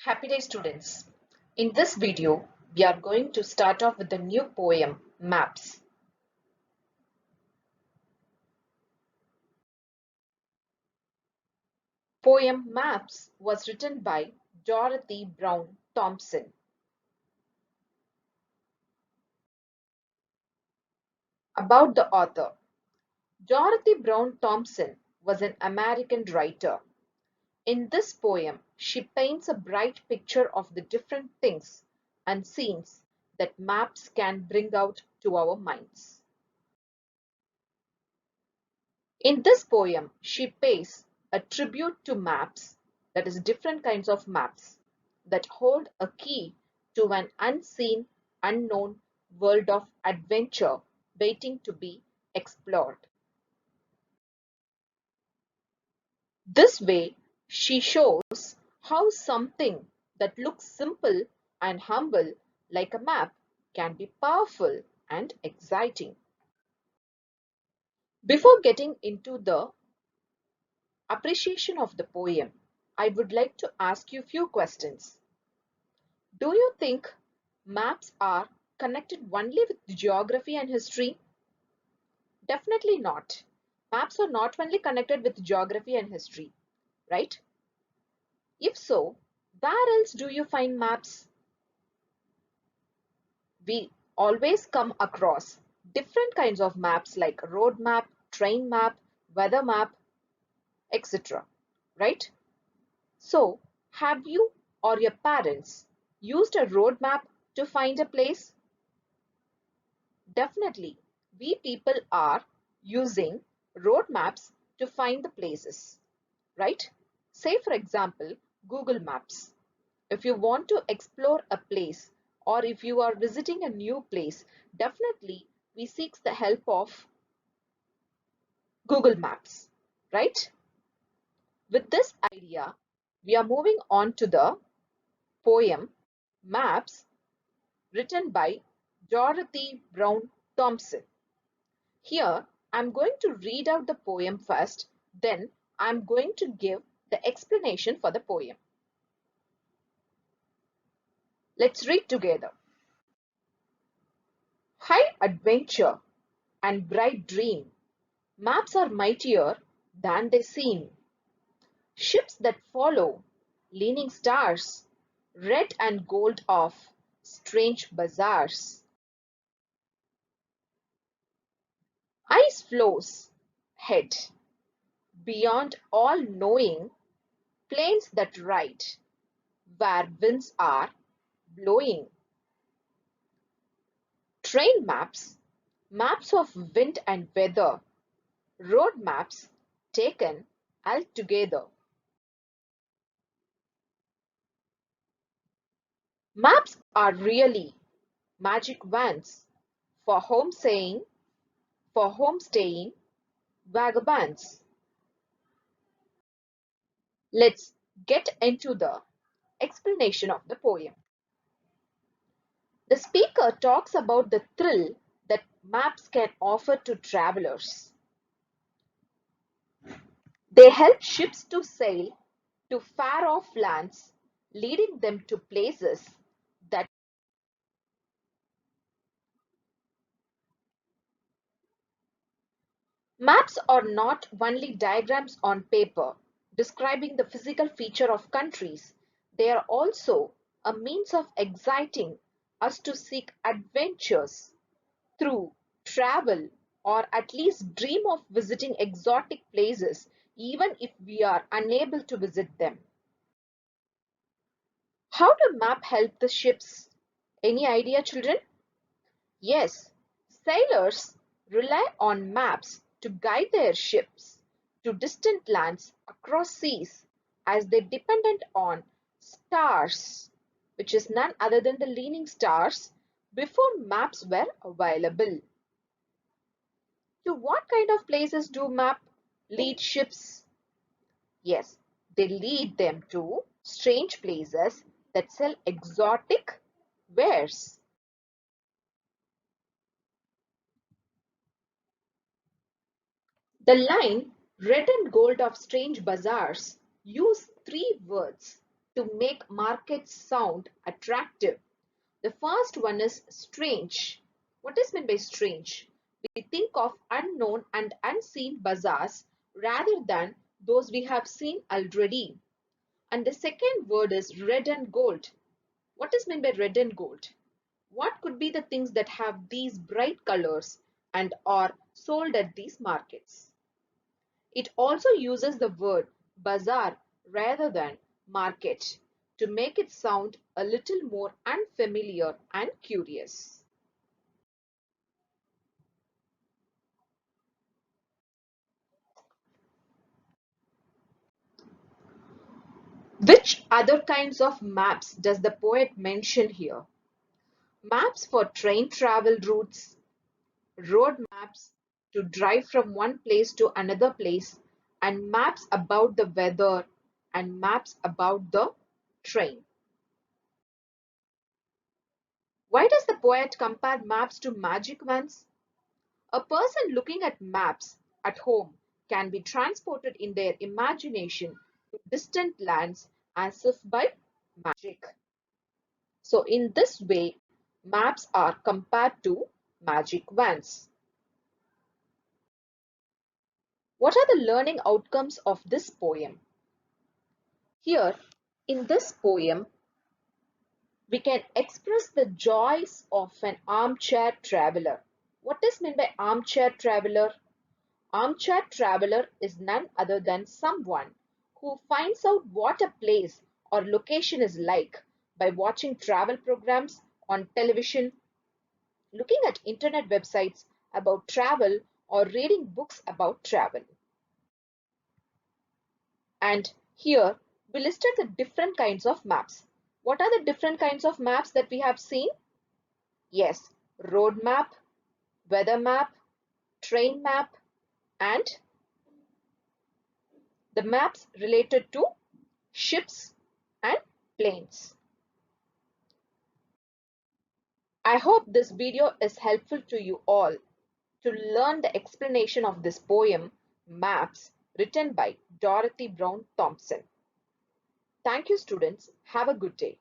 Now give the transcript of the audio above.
Happy day students. In this video, we are going to start off with the new poem, Maps. Poem Maps was written by Dorothy Brown Thompson. About the author. Dorothy Brown Thompson was an American writer. In this poem, she paints a bright picture of the different things and scenes that maps can bring out to our minds. In this poem, she pays a tribute to maps, that is, different kinds of maps, that hold a key to an unseen, unknown world of adventure waiting to be explored. This way, she shows how something that looks simple and humble like a map can be powerful and exciting. Before getting into the appreciation of the poem, I would like to ask you a few questions. Do you think maps are connected only with geography and history? Definitely not. Maps are not only connected with geography and history, right? If so, where else do you find maps? We always come across different kinds of maps like road map, train map, weather map, etc. Right? So, have you or your parents used a road map to find a place? Definitely, we people are using road maps to find the places, right? Say, for example, Google Maps. If you want to explore a place or if you are visiting a new place, definitely we seek the help of Google Maps, right? With this idea, we are moving on to the poem Maps written by Dorothy Brown Thompson. Here, I'm going to read out the poem first, then I'm going to give the explanation for the poem. Let's read together. High adventure and bright dream, maps are mightier than they seem. Ships that follow, leaning stars, red and gold of strange bazaars. Ice flows, head, beyond all knowing, plains that ride, where winds are blowing. Train maps, maps of wind and weather, road maps taken altogether. Maps are really magic wands for homestaying vagabonds. Let's get into the explanation of the poem. The speaker talks about the thrill that maps can offer to travelers. They help ships to sail to far off lands, leading them to places that maps are not only diagrams on paper describing the physical feature of countries, they are also a means of exciting us to seek adventures through travel or at least dream of visiting exotic places even if we are unable to visit them. How do map help the ships? Any idea, children? Yes, sailors rely on maps to guide their ships to distant lands across seas as they depended on stars, which is none other than the leaning stars, before maps were available. To what kind of places do map lead ships? Yes, they lead them to strange places that sell exotic wares. The line red and gold of strange bazaars use three words. to make markets sound attractive. The first one is strange. What is meant by strange? We think of unknown and unseen bazaars rather than those we have seen already. And the second word is red and gold. What is meant by red and gold? What could be the things that have these bright colors and are sold at these markets? It also uses the word bazaar rather than market to make it sound a little more unfamiliar and curious. Which other kinds of maps does the poet mention here? Maps for train travel routes, road maps to drive from one place to another place, and maps about the weather and maps about the train. Why does the poet compare maps to magic wands? A person looking at maps at home can be transported in their imagination to distant lands as if by magic. So in this way, maps are compared to magic wands. What are the learning outcomes of this poem? Here, in this poem, we can express the joys of an armchair traveler. What is meant by armchair traveler? Armchair traveler is none other than someone who finds out what a place or location is like by watching travel programs on television, looking at internet websites about travel, or reading books about travel. And here we listed the different kinds of maps. What are the different kinds of maps that we have seen? Yes, road map, weather map, train map, and the maps related to ships and planes. I hope this video is helpful to you all to learn the explanation of this poem, Maps, written by Dorothy Brown Thompson. Thank you, students. Have a good day.